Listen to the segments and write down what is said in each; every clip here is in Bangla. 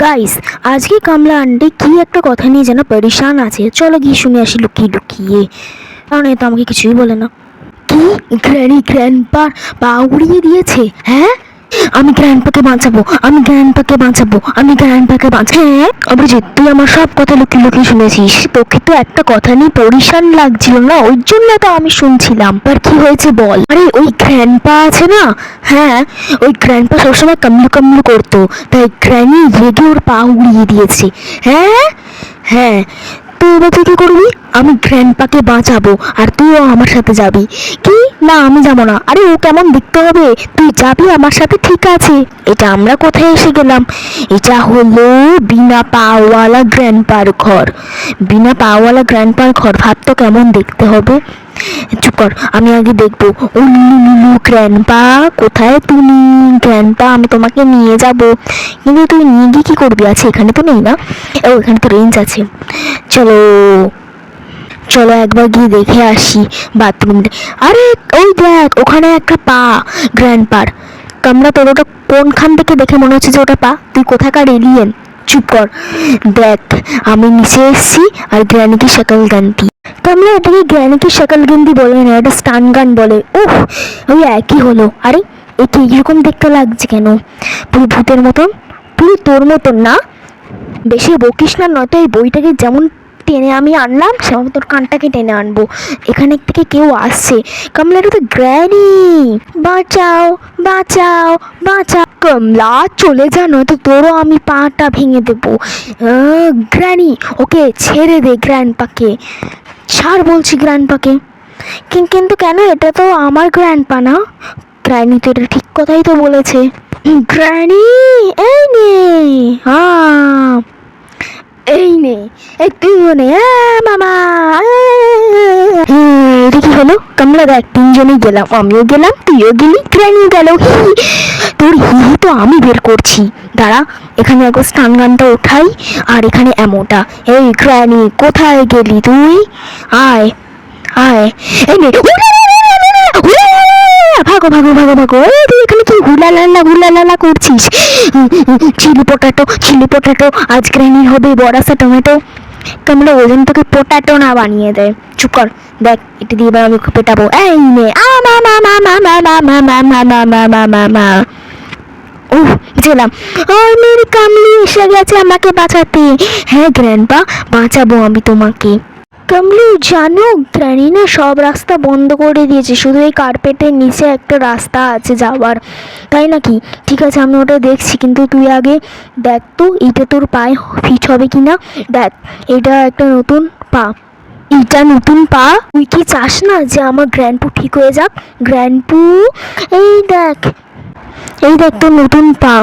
গাইস, আজকে কামলা আন্টি কি একটা কথা নিয়ে যেন পরেশান আছে। চলো গিয়ে শুনে আসি লুকিয়ে লুকিয়ে, কারণ এ তো আমাকে কিছুই বলে না। কি গ্র্যানি গ্র্যান্ডপা পা উড়িয়ে দিয়েছে? হ্যাঁ, আমি গ্র্যান্ডপাকে বাঁচাবো, আমি গ্র্যান্ডপাকে বাঁচাবো, আমি গ্র্যান্ডপাকে বাঁচাবো। হ্যাঁ অভিজিৎ, তুই আমার সব কথা লুকিয়ে লুকিয়ে শুনেছিস। তোকে তো একটা কথা নিয়ে পরিশান লাগছিল না, ওই জন্য তো আমি শুনছিলাম। আর কি হয়েছে বল। আরে ওই গ্র্যান্ডপা আছে না, হ্যাঁ ওই গ্র্যান্ডপা সবসময় কামলু কামলু করতো, তাই গ্র্যানি রেগে ওর পা উড়িয়ে দিয়েছে। হ্যাঁ হ্যাঁ, তো এবার তুই কি করবি? আমি গ্র্যান্ডপাকে বাঁচাবো আর তুইও আমার সাথে যাবি। কি না, আমি যাবো না। আরে ও কেমন দেখতে হবে, তুই যাবি আমার সাথে, ঠিক আছে। এটা আমরা কোথায় এসে গেলাম? এটা হলো বিনা পাওয়ালা গ্র্যান্ডপার ঘর। বিনা পাওয়ালা গ্র্যান্ডপার ঘর, ভাবতো কেমন দেখতে হবে। চুপ কর, আমি আগে দেখবো। উল্লু গ্র্যান্ডপা কোথায় তুমি? গ্র্যান্ডপা আমি তোমাকে নিয়ে যাব, কিন্তু তুই নিয়ে গিয়ে কি করবি? আছে এখানে তো নেই না? ও এখানে তো রেঞ্জ আছে। চলো চলো একবার গিয়ে দেখে আসি বাথরুমটা। আরে ওই দেখ, ওখানে একটা পা গ্র্যান্ডপার। কামরা, তোর ওটা কোনখান থেকে দেখে মনে হচ্ছে যে ওটা পা? তুই কোথাকার এলিয়েন? চুপ কর, দেখ আমি নিচে এসছি আর গ্র্যানিকে শাকাল গান্তি। কামলা, এটাকে গ্র্যানিকে শাকাল গান্তি বলে না, এটা স্টান গান বলে। ওহ, ওই একই হলো। আরে একে এরকম দেখতে লাগছে কেন? পুরো ভূতের মতন। পুরো তোর মতন না, বেশি বকিস না, নয়তো এই বইটাকে যেমন টেনে আমি আনলাম সেমন তোর কানটাকে টেনে আনবো। এখানে থেকে কেউ আসছে। কমলা, এটা তো গ্র্যানি। বাঁচাও বাঁচাও বাঁচাও। কমলা চলে যা, নয়তো তোরও আমি পাটা ভেঙে দেবো। গ্র্যানি, ওকে ছেড়ে দে, গ্র্যান্ডপাকে ছাড় বলছি, গ্র্যান্ডপাকে। কিন্তু কেন? এটা তো আমার গ্র্যান্ডপা না। গ্র্যানি তো এটা ঠিক কথাই তো বলেছে। গ্র্যানি এই নে, হ্যাঁ এই নে, এই তুইও নে। মামা, এটা কি হলো? কামলা দেখ, তিনজনেই গেলাম, আমিও গেলাম, তুইও গেলি, গ্র্যানিও গেল। তোর হি তো আমি বের করছি, দাঁড়া। এখানে একবার স্টান গানটা ওঠাই আর এখানে এমোটা। এই গ্র্যানি, কোথায় গেলি তুই? আয় আয়, এই নে। ভাগো ভাগো ভাগো ভাগো। তুই এখানে কি হুলালালা করছিস? চিলি পটাটো, চিলি পটাটো, আজ গ্র্যানি হবে বড়াসা টমেটো। কামলা ওজন তোকে পটাটো না বানিয়ে দেয়। চুপ কর, দেখ এটা দিয়ে এবার আমি পেটাবো। এই নে, মা মা মা মা মা মা মা মা মা মা মা মা মা মা। ওহ গেলাম। আর মেরি কামলি এসে গেছে আমাকে বাঁচাতে। হ্যাঁ গ্র্যান্ডপা, বাঁচাবো আমি তোমাকে। কামলু, জানো গ্র্যানি না সব রাস্তা বন্ধ করে দিয়েছে, শুধু এই কার্পেটের নিচে একটা রাস্তা আছে যাওয়ার। তাই নাকি? ঠিক আছে, আমি ওটা দেখছি, কিন্তু তুই আগে দেখ তো এইটা তোর পায়ে ফিট হবে কি না। দেখ, এটা একটা নতুন পা, এইটা নতুন পা। তুই কি চাস না যে আমার গ্র্যান্ডপু ঠিক হয়ে যাক? গ্র্যান্ডপু, এই দেখ, এই দেখ তোর নতুন পা।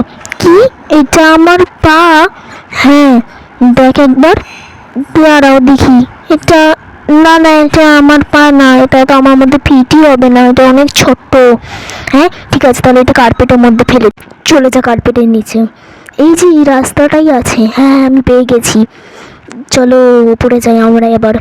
কি এটা আমার পা? হ্যাঁ দেখ একবার, দাঁড়াও দেখি। এটা না না, এটা আমার পা না, এটা তো আমার মধ্যে ফিটই হবে না, এটা অনেক ছোট্ট। হ্যাঁ ঠিক আছে, তাহলে এটা কার্পেটের মধ্যে ফেলে চলে যা, কার্পেটের নিচে। এই যে এই রাস্তাটাই আছে, হ্যাঁ আমি পেয়ে গেছি। চলো উপরে যাই আমরা এবার।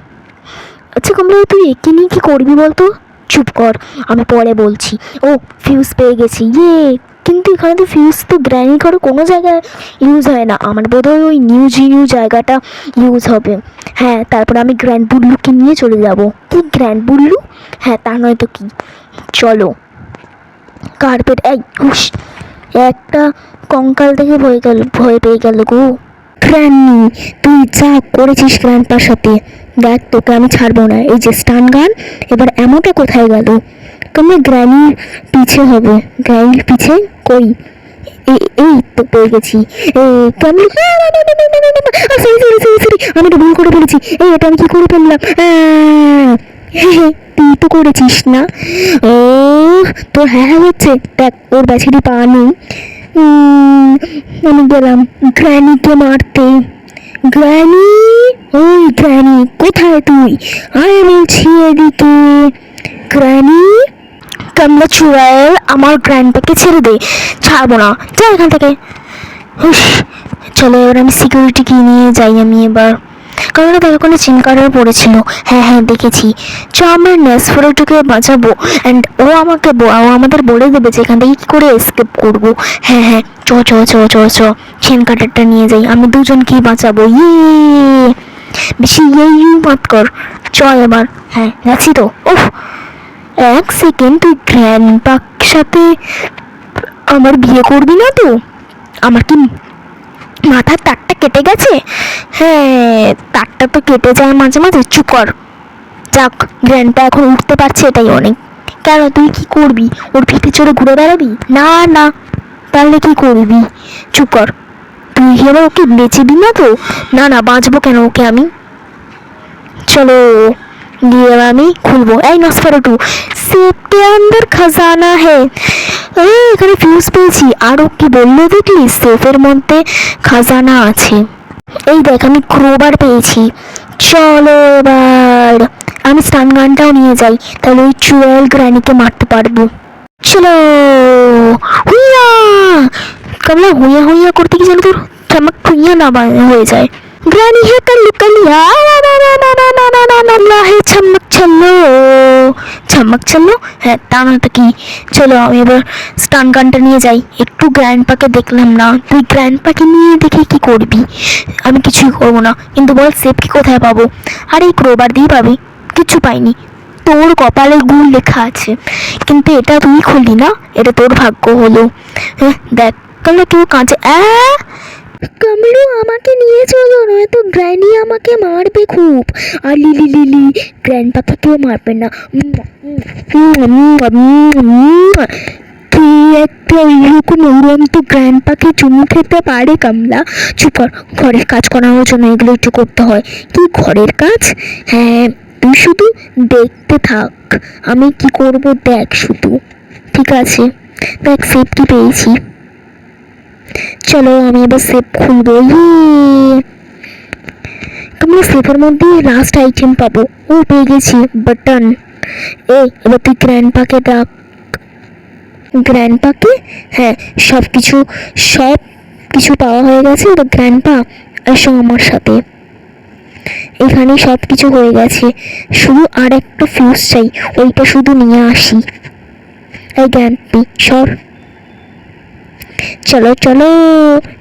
আচ্ছা কমলা, তুই একে নিয়ে কী করবি বলতো? চুপ কর, আমি পরে বলছি। ও ফিউজ পেয়ে গেছি, ইয়ে। কিন্তু এখানে তো ফিউজ তো গ্র্যানি ঘরে কোনো জায়গায় ইউজ হয় না, আমার বোধহয় ওই নিউ জায়গাটা ইউজ হবে। হ্যাঁ, তারপর আমি গ্র্যান্ড বুল্লুকে নিয়ে চলে যাব। কি গ্র্যান্ড বুল্লু? হ্যাঁ তা নয় তো কি। চলো কার্পেট, এই হুশ, একটা কঙ্কাল থেকে ভয় পেয়ে গেল গো। গ্র্যানি, তুই যা করেছিস গ্র্যান্ডপার সাথে, দেখ তোকে আমি ছাড়বো না। এই যে স্টান গান, এবার এমনটা কোথায় গেল? তুমি গ্র্যানির পিছে হবে। গ্র্যানির পিছে কই? এই তো পেয়ে গেছি। আমি এটা ভুল করে ফেলেছি। এই এটা আমি কি করে ফেললাম? তুই তো করেছিস না? ও তোর হ্যাঁ হচ্ছে, দেখ ওর ব্যাছারি পা নেই। আমি গেলাম গ্র্যানিকে মারতে। গ্র্যানি, ওই গ্র্যানি কোথায় তুই? আয় বলছি এদিকে। গ্র্যানি, কামলা চুড়াল, আমার গ্র্যান্ডপাকে ছেড়ে দে। ছাড়বো না, যা এখান থেকে। হুস, চলো এবার আমি সিকিউরিটিকে নিয়ে যাই আমি এবার। কারণ তার ওখানে সিম কার্ডার পড়েছিল। হ্যাঁ হ্যাঁ দেখেছি। চ আমরা নেসফেরোটুকে বাঁচাবো অ্যান্ড ও আমাদের বলে দেবে যে এখান থেকে কী করে এসকেপ করবো। হ্যাঁ হ্যাঁ চ চ চ চ চ সিম কার্ডারটা নিয়ে যাই, আমি দুজনকেই বাঁচাবো। বেশি ইউ মাত কর। চ এবার। হ্যাঁ যাচ্ছি তো। ওহ এক সেকেন্ড, তুই গ্র্যান্ডপার সাথে আমার বিয়ে করবি না তো? আমার কি মাথার তারটা কেটে গেছে? হ্যাঁ তারটা তো কেটে যায় মাঝে মাঝে। চুপ কর। যাক গ্র্যান্ডপা এখন উঠতে পারছে, এটাই অনেক। কেন তুই কি করবি? ওর পিঠে চড়ে ঘুরে বেড়াবি? না না, তাহলে কি করবি? চুপ কর। তুই এবার ওকে বেঁচেবি না তো? না না, বাঁচবো কেন ওকে আমি। চলো গিয়ে আমি খুলবো। এই নসফেরোটু, সেফকে আন্দার খাজানা হে। এখানে ফিউজ পেয়েছি। আরও কি বললো দেখলি? সেফের মধ্যে খাজানা আছে। এই দেখ আমি ক্রোবার পেয়েছি। চলো এবার আমি স্টান গানটাও নিয়ে যাই, তাহলে ওই চুয়েল গ্র্যানিকে মারতে পারবো। চলো হুইয়া। কামলা হুইয়া হুইয়া করতে কি জানো তোর চামাক হুইয়া না হয়ে যায়। গ্র্যানি হে কাল্লু কালিয়া হে ছাম্মক ছাল্লো ছাম্মক ছাল্লো। হ্যাঁ তা না তো কি। চলো আমি এবার স্টান গানটা নিয়ে যাই। একটু গ্র্যান্ডপাকে দেখলাম না, তুই গ্র্যান্ডপাকে নিয়ে দেখে কি করবি? আমি কিছুই করবো না, কিন্তু বল সেফ কি কোথায় পাবো? আর এই ক্রোবার দিয়ে পাবি? কিছু পাইনি। তোর কপালে গুণ লেখা আছে, কিন্তু এটা তুই খুললি না, এটা তোর ভাগ্য হলো। হ্যাঁ দেখ কামলা কেউ কাঁচে। কামলু আমাকে নিয়ে চলো, নয়তো গ্র্যানি আমাকে মারবে খুব। আর লিলি লিলি গ্র্যান্ডপাকে কেউ মারবে না। কি একটা এরকম উড়ন্ত গ্র্যান্ডপাকে চুমু খেতে পারে কামলা? চুপ কর। ঘরের কাজ করানোর জন্য এগুলো একটু করতে হয়। কি ঘরের কাজ? হ্যাঁ তুই শুধু দেখতে থাক, আমি কি করব দেখ শুধু। ঠিক আছে দেখ সেফটি পেয়েছি। চলো আমি এবার সেফ খুলবো। তোমরা সেফের মধ্যে লাস্ট আইটেম পাবো। ও পেয়ে গেছি বাটন। এবার তুই গ্র্যান্ডপাকে ডাক। গ্র্যান্ডপাকে? হ্যাঁ সব কিছু পাওয়া হয়ে গেছে। এবার গ্র্যান্ডপা এসো আমার সাথে। এখানে সব কিছু হয়ে গেছে, শুধু আর একটা ফিউজ চাই, ওইটা শুধু নিয়ে আসি। এই গ্র্যান্ডপি সর। চলো চলো,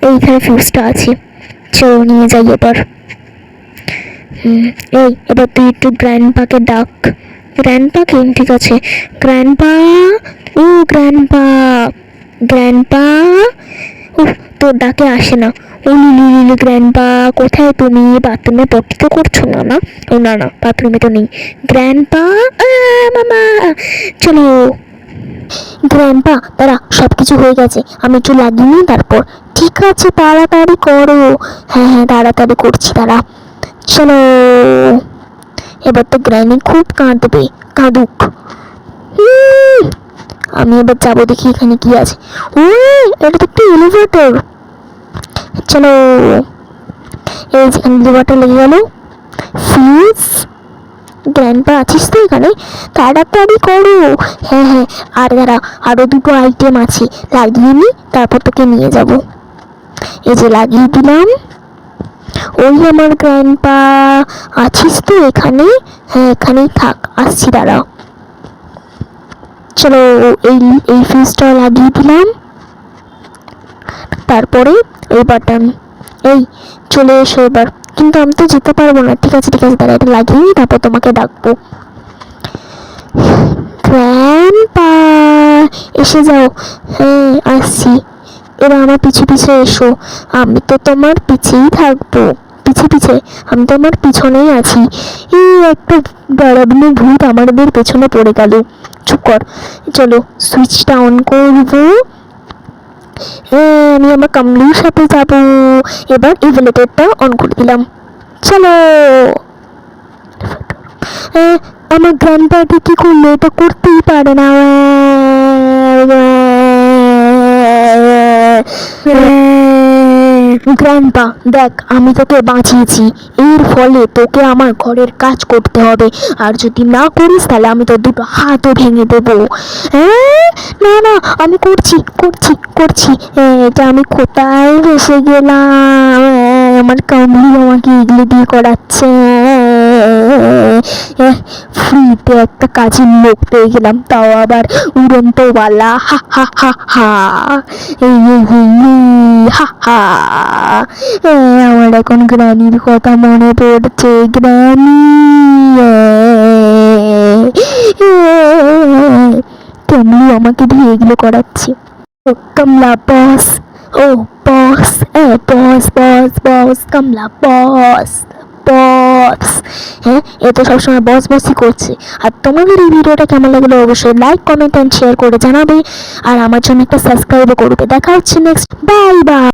এইখানে ফিউজটা আছে, চলো নিয়ে যাই এবার। এবার তুই একটু গ্র্যান্ডপাকে ডাক। গ্র্যান্ডপাকে? ঠিক আছে। গ্র্যান্ডপা, ও গ্র্যান্ডপা, গ্র্যান্ডপা। তোর ডাকে আসে না। ও লিলি লিলি গ্র্যান্ডপা কোথায় তুমি? বাথরুমে পটি তো করছো না? না ও না না, বাথরুমে তো নেই। গ্র্যান্ডপা মামা চলো। গ্র্যান্ডপা দাঁড়া, সব কিছু হয়ে গেছে, আমি একটু লাগিয়ে নিই তারপর। ঠিক আছে তাড়াতাড়ি করো। হ্যাঁ হ্যাঁ তাড়াতাড়ি করছি, দাঁড়া। চলো এবার তো গ্র্যানি খুব কাঁদবে, কাঁদুক। আমি এবার যাবো দেখি এখানে কি আছে। এটা তো একটু এলিভেটর। চলো এই যেখানে এলিভেটর লেগে গেল। ফিউজ। গ্র্যান্ডপা আছিস তো এখানে? তাড়াতাড়ি করো। হ্যাঁ হ্যাঁ আর দাঁড়া, আরও দুটো আইটেম আছে, লাগিয়ে নি তারপর তোকে নিয়ে যাব। এই যে লাগিয়ে দিলাম। ওই আমার গ্র্যান্ডপা আছিস তো এখানে? হ্যাঁ এখানেই থাক, আসছি দাঁড়া। চলো এই ফিউজটা লাগিয়ে দিলাম, তারপরে এই বাটন। এই চলে এসো এবার। কিন্তু আমি তো যেতে পারবো না। ঠিক আছে ঠিক আছে দাঁড়া, এটা লাগিয়ে নিই তারপর তোমাকে ডাকবো। গ্র্যান্ডপা এসে যাও। হ্যাঁ আসছি। এবার আমার পিছে পিছে এসো, আমি তো তোমার পিছেই থাকবো। পিছে পিছে? আমি তো আমার পিছনেই আছি। এই একটা ডরাবনি ভূত আমাদের পেছনে পড়ে গেল। চুপ কর। চলো সুইচটা অন করবো। আমি আমার কামলুর সাথে যাব। এবার ইভেলেটরটা অন করে দিলাম। চলো। আমার গ্র্যান্ডপাটি কি করলো? এটা করতেই পারে না। গ্র্যান্ডপা দেখ, আমি তোকে বাঁচিয়েছি, এর ফলে তোকে আমার ঘরের কাজ করতে হবে, আর যদি না করিস তাহলে আমি তোর দুটো হাতও ভেঙে দেবো। না না আমি করছি করছি করছি। এটা আমি কোথায় ফেসে গেলাম? আমার কামলি আমাকে এগুলো দিয়ে করাচ্ছে। ফ্রিতে একটা কাজের লোক পেয়ে গেলাম, তাও আবার উড়ন্তওয়ালা। হা হা হা হা। এই এই এই এই, হা হা। আমার এখন গ্রানির কথা মনে পড়ছে, গ্রানি। কামলি আমাকে দিয়ে এগুলো করাচ্ছে। ও কমলা বস, ও বস, বস বস বস, কমলা বস বস। হ্যাঁ, এ তো সবসময় বস বসই করছে। আর তোমাদের এই ভিডিওটা কেমন লাগলো অবশ্যই লাইক, কমেন্ট অ্যান্ড শেয়ার করে জানাবে। আর আমার জন্য একটা সাবস্ক্রাইবও করবে। দেখা হচ্ছে নেক্সট। Bye bye.